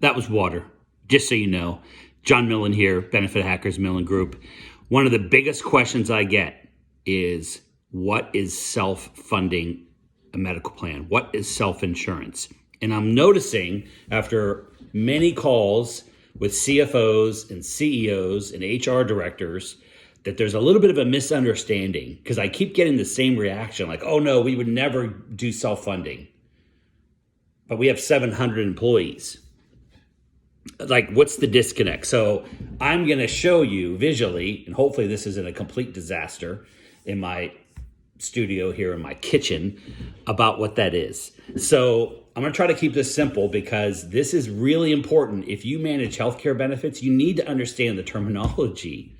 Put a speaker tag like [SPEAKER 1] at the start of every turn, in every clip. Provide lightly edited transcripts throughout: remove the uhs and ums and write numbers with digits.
[SPEAKER 1] That was water. Just so you know, John Millen here, BenefitHackers, MillenGroup. One of the biggest questions I get is, what is self-funding a medical plan? What is self-insurance? And I'm noticing after many calls with CFOs and CEOs and HR directors that there's a little bit of a misunderstanding, because I keep getting the same reaction, like, oh no, we would never do self-funding. But we have 700 employees. Like, what's the disconnect? So I'm going to show you visually, and hopefully this isn't a complete disaster in my studio here in my kitchen, about what that is. So I'm going to try to keep this simple, because this is really important. If you manage healthcare benefits, you need to understand the terminology,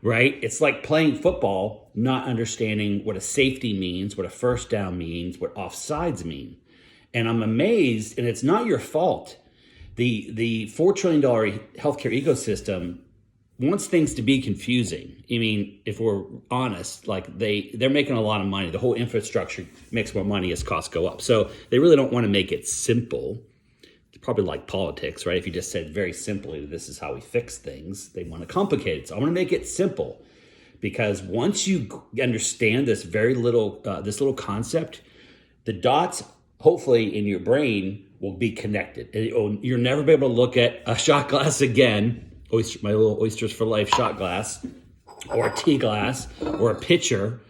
[SPEAKER 1] right? It's like playing football, not understanding what a safety means, what a first down means, what offsides mean. And I'm amazed, and it's not your fault. The $4 trillion healthcare ecosystem wants things to be confusing. I mean, if we're honest, like they're making a lot of money. The whole infrastructure makes more money as costs go up. So they really don't want to make it simple. It's probably like politics, right? If you just said very simply, this is how we fix things, they want to complicate it. So I want to make it simple, because once you understand this this little concept, the dots, hopefully in your brain, will be connected. You'll never be able to look at a shot glass again, my little Oysters for Life shot glass, or a tea glass, or a pitcher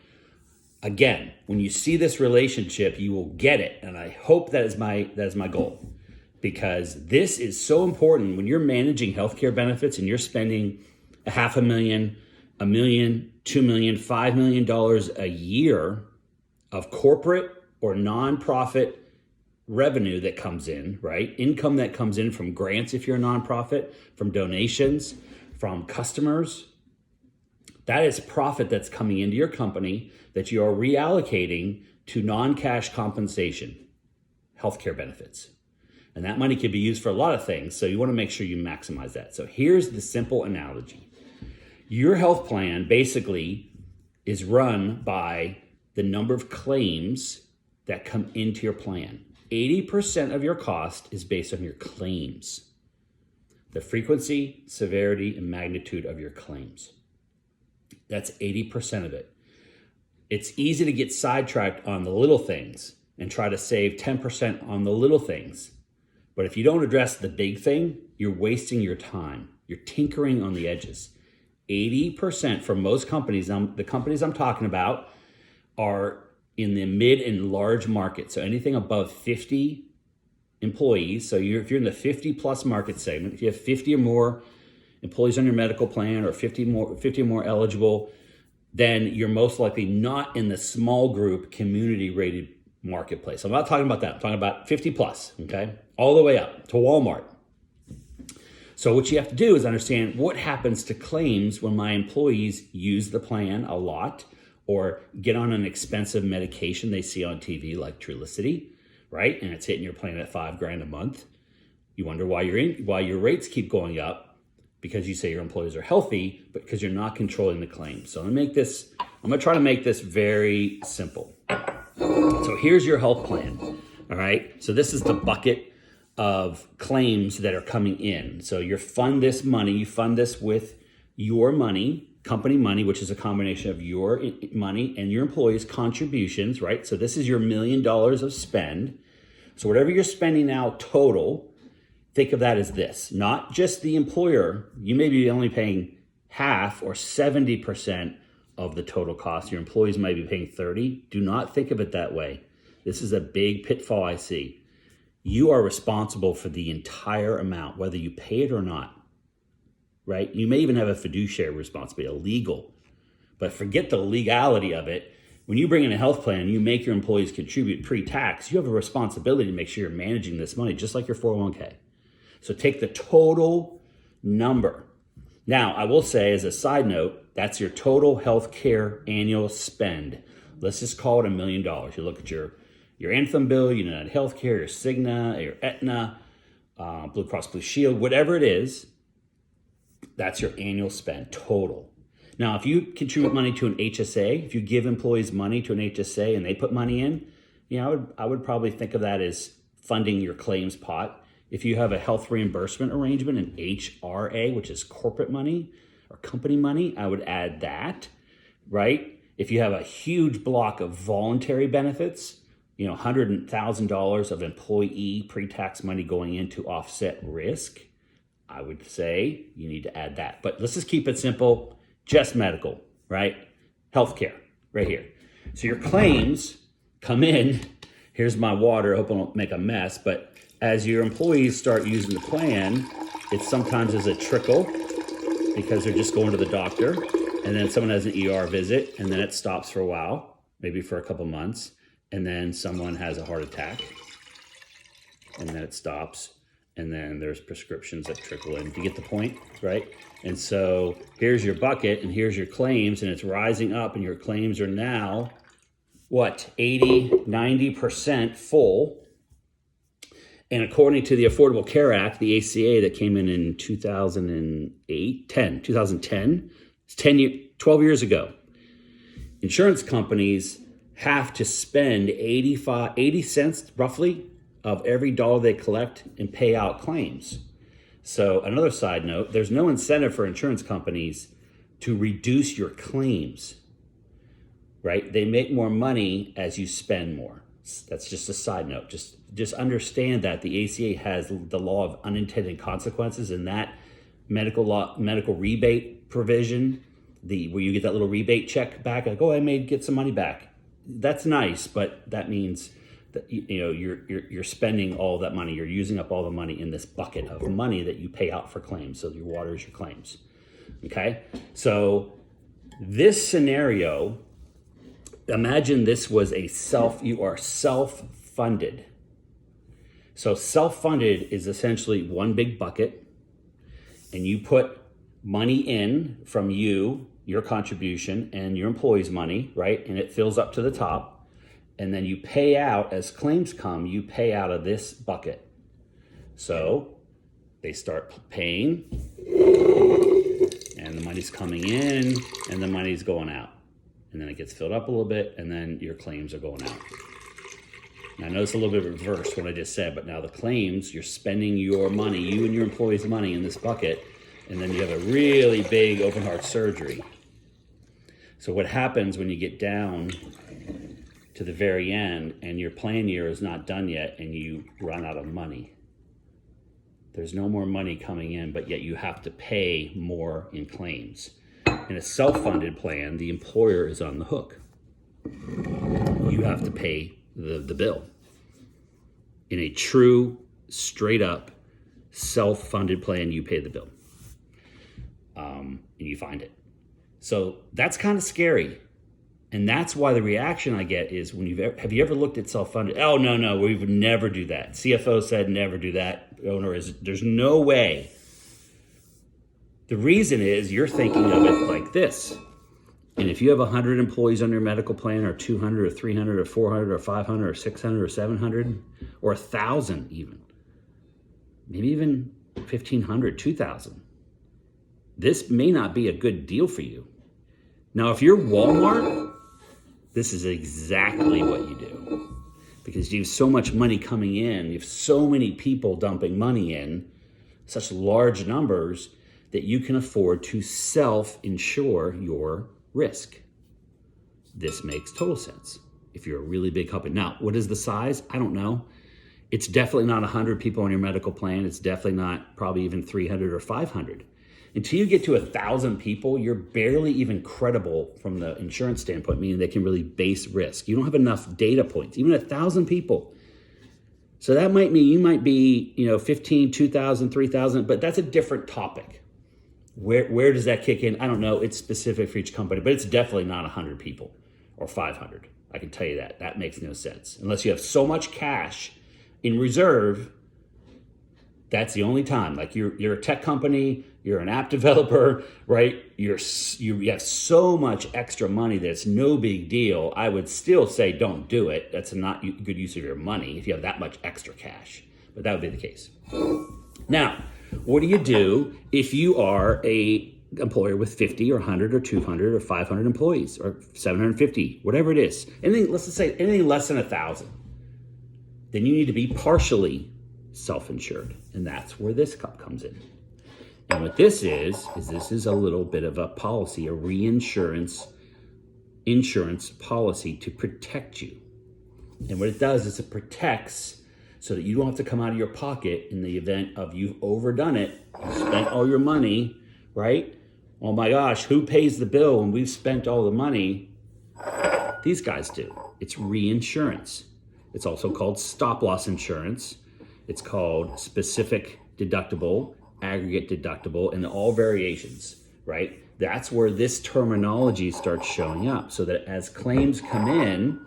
[SPEAKER 1] again. When you see this relationship, you will get it. And I hope that is my goal, because this is so important. When you're managing healthcare benefits and you're spending $500,000, $1 million, $2 million, $5 million a year of corporate or nonprofit revenue that comes in, right? Income that comes in from grants if you're a nonprofit, from donations, from customers. That is profit that's coming into your company that you are reallocating to non-cash compensation, healthcare benefits. And that money can be used for a lot of things, so you want to make sure you maximize that. So here's the simple analogy. Your health plan basically is run by the number of claims that come into your plan. 80% of your cost is based on your claims, the frequency, severity, and magnitude of your claims. That's 80% of it. It's easy to get sidetracked on the little things and try to save 10% on the little things. But if you don't address the big thing, you're wasting your time. You're tinkering on the edges. 80% for most companies, the companies I'm talking about, are in the mid and large market. So anything above 50 employees. So if you're in the 50 plus market segment, if you have 50 or more employees on your medical plan, or 50 or more eligible, then you're most likely not in the small group community rated marketplace. I'm not talking about that. I'm talking about 50 plus, okay? All the way up to Walmart. So what you have to do is understand what happens to claims when my employees use the plan a lot, or get on an expensive medication they see on TV like Trulicity, right? And it's hitting your plan at $5,000 a month. You wonder why your rates keep going up, because you say your employees are healthy, but because you're not controlling the claims. So I'm gonna try to make this very simple. So here's your health plan, all right? So this is the bucket of claims that are coming in. So you fund this with your money, company money, which is a combination of your money and your employees' contributions, right? So this is your $1 million of spend. So whatever you're spending now total, think of that as this, not just the employer. You may be only paying half or 70% of the total cost. Your employees might be paying 30. Do not think of it that way. This is a big pitfall I see. You are responsible for the entire amount, whether you pay it or not. Right? You may even have a fiduciary responsibility, a legal, but forget the legality of it. When you bring in a health plan, you make your employees contribute pre-tax, you have a responsibility to make sure you're managing this money, just like your 401k. So take the total number. Now, I will say as a side note, that's your total healthcare annual spend. Let's just call it $1 million. You look at your Anthem bill, your United Healthcare, your Cigna, your Aetna, Blue Cross Blue Shield, whatever it is. That's your annual spend total. Now, if you contribute money to an HSA, if you give employees money to an HSA and they put money in, I would probably think of that as funding your claims pot. If you have a health reimbursement arrangement, an HRA, which is corporate money or company money, I would add that, right? If you have a huge block of voluntary benefits, $100,000 of employee pre-tax money going in to offset risk, I would say you need to add that. But let's just keep it simple, just medical, right? Healthcare, right here. So your claims come in. Here's my water. I hope I don't make a mess. But as your employees start using the plan, it sometimes is a trickle because they're just going to the doctor. And then someone has an ER visit, and then it stops for a while, maybe for a couple months. And then someone has a heart attack, and then it stops. And then there's prescriptions that trickle in. Do you get the point, right? And so here's your bucket, and here's your claims, and it's rising up, and your claims are now, 80, 90% full. And according to the Affordable Care Act, the ACA that came in 2010, it's 12 years ago, insurance companies have to spend 80 cents roughly of every dollar they collect and pay out claims. So another side note, there's no incentive for insurance companies to reduce your claims, right? They make more money as you spend more. That's just a side note. Just understand that the ACA has the law of unintended consequences, and that medical rebate provision, where you get that little rebate check back, like, I may get some money back. That's nice, but that means that you're spending all that money. You're using up all the money in this bucket of money that you pay out for claims. So your water is your claims. Okay, so this scenario, imagine this was you are self-funded. So self-funded is essentially one big bucket, and you put money in from your contribution and your employees' money, right? And it fills up to the top. And then you pay out, as claims come, you pay out of this bucket. So they start paying, and the money's coming in, and the money's going out. And then it gets filled up a little bit, and then your claims are going out. Now, I know it's a little bit reversed what I just said, but now the claims, you're spending your money, you and your employees' money in this bucket, and then you have a really big open heart surgery. So what happens when you get down to the very end and your plan year is not done yet and you run out of money? There's no more money coming in, but yet you have to pay more in claims. In a self-funded plan, the employer is on the hook. You have to pay the bill. In a true, straight up, self-funded plan, you pay the bill. And you find it. So that's kind of scary. And that's why the reaction I get is, have you ever looked at self-funded? Oh, no, we would never do that. CFO said never do that. There's no way. The reason is you're thinking of it like this. And if you have 100 employees on your medical plan, or 200 or 300 or 400 or 500 or 600 or 700 or 1,000 even, maybe even 1,500, 2,000, this may not be a good deal for you. Now, if you're Walmart, this is exactly what you do, because you have so much money coming in, you have so many people dumping money in, such large numbers, that you can afford to self-insure your risk. This makes total sense if you're a really big company. Now, what is the size? I don't know. It's definitely not 100 people on your medical plan. It's definitely not probably even 300 or 500. Until you get to 1,000 people, you're barely even credible from the insurance standpoint, meaning they can really base risk. You don't have enough data points, even 1,000 people. So that might mean you might be, 15, 2,000, 3,000, but that's a different topic. Where does that kick in? I don't know. It's specific for each company, but it's definitely not 100 people or 500. I can tell you that. That makes no sense. Unless you have so much cash in reserve, that's the only time. Like you're a tech company, you're an app developer, right? You have so much extra money that it's no big deal. I would still say don't do it. That's not good use of your money if you have that much extra cash. But that would be the case. Now, what do you do if you are a employer with 50 or 100 or 200 or 500 employees or 750, whatever it is? Let's just say anything less than 1,000. Then you need to be partially self-insured. And that's where this comes in. And what this is this is a little bit of a policy, a reinsurance insurance policy to protect you. And what it does is it protects so that you don't have to come out of your pocket in the event of you've overdone it, you spent all your money, right? Oh my gosh, who pays the bill when we've spent all the money? These guys do. It's reinsurance. It's also called stop loss insurance. It's called specific deductible, aggregate deductible, and all variations, right? That's where this terminology starts showing up, so that as claims come in,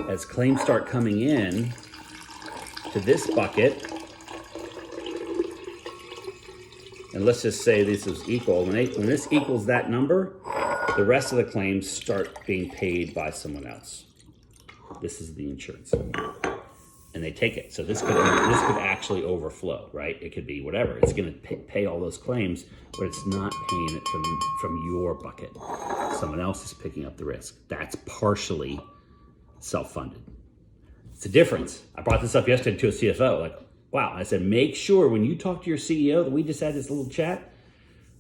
[SPEAKER 1] as claims start coming in to this bucket, and let's just say this is equal, when this equals that number, the rest of the claims start being paid by someone else. This is the insurance. And they take it. So this could actually overflow, right? It could be whatever. It's going to pay all those claims, but it's not paying it from your bucket. Someone else is picking up the risk. That's partially self-funded. It's a difference. I brought this up yesterday to a CFO. Like, wow. I said, make sure when you talk to your CEO that we just had this little chat,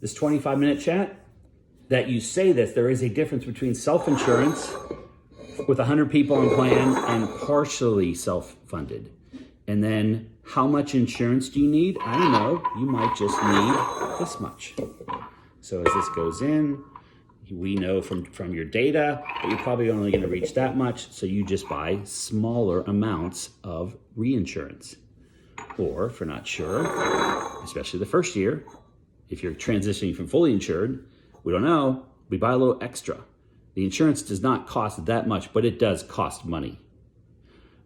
[SPEAKER 1] this 25-minute chat, that you say this. There is a difference between self-insurance with 100 people on plan and partially self-funded. And then how much insurance do you need? I don't know. You might just need this much. So as this goes in, we know from your data that you're probably only going to reach that much. So you just buy smaller amounts of reinsurance. Or if you're not sure, especially the first year, if you're transitioning from fully insured, we don't know, we buy a little extra. The insurance does not cost that much, but it does cost money.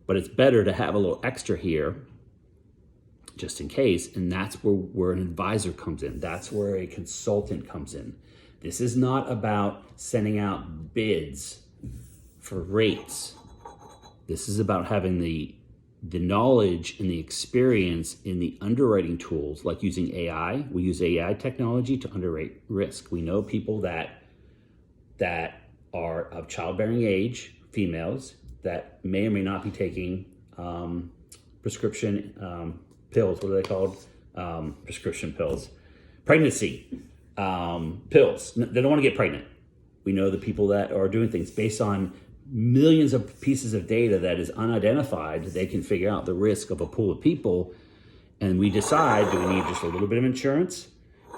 [SPEAKER 1] But it's better to have a little extra here just in case, and that's where an advisor comes in. That's where a consultant comes in. This is not about sending out bids for rates. This is about having the knowledge and the experience in the underwriting tools, like using AI. We use AI technology to underwrite risk. We know people that are of childbearing age, females, that may or may not be taking prescription pills. What are they called? Prescription pills. Pregnancy pills. They don't want to get pregnant. We know the people that are doing things based on millions of pieces of data that is unidentified. They can figure out the risk of a pool of people, and we decide, do we need just a little bit of insurance?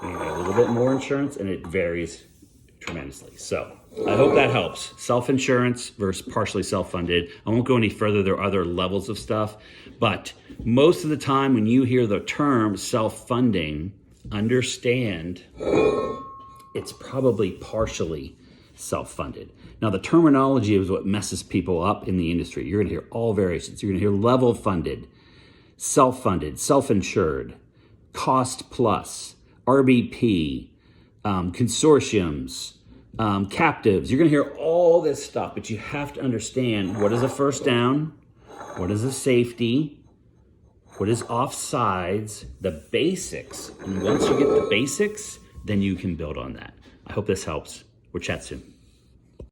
[SPEAKER 1] Do we need a little bit more insurance? And it varies tremendously. So I hope that helps. Self-insurance versus partially self-funded. I won't go any further. There are other levels of stuff. But most of the time when you hear the term self-funding, understand it's probably partially self-funded. Now, the terminology is what messes people up in the industry. You're going to hear all variations. You're going to hear level funded, self-insured, cost plus, RBP, consortiums, captives. You're going to hear all this stuff, but you have to understand what is a first down, what is a safety, what is offsides, the basics. And once you get the basics, then you can build on that. I hope this helps. We'll chat soon.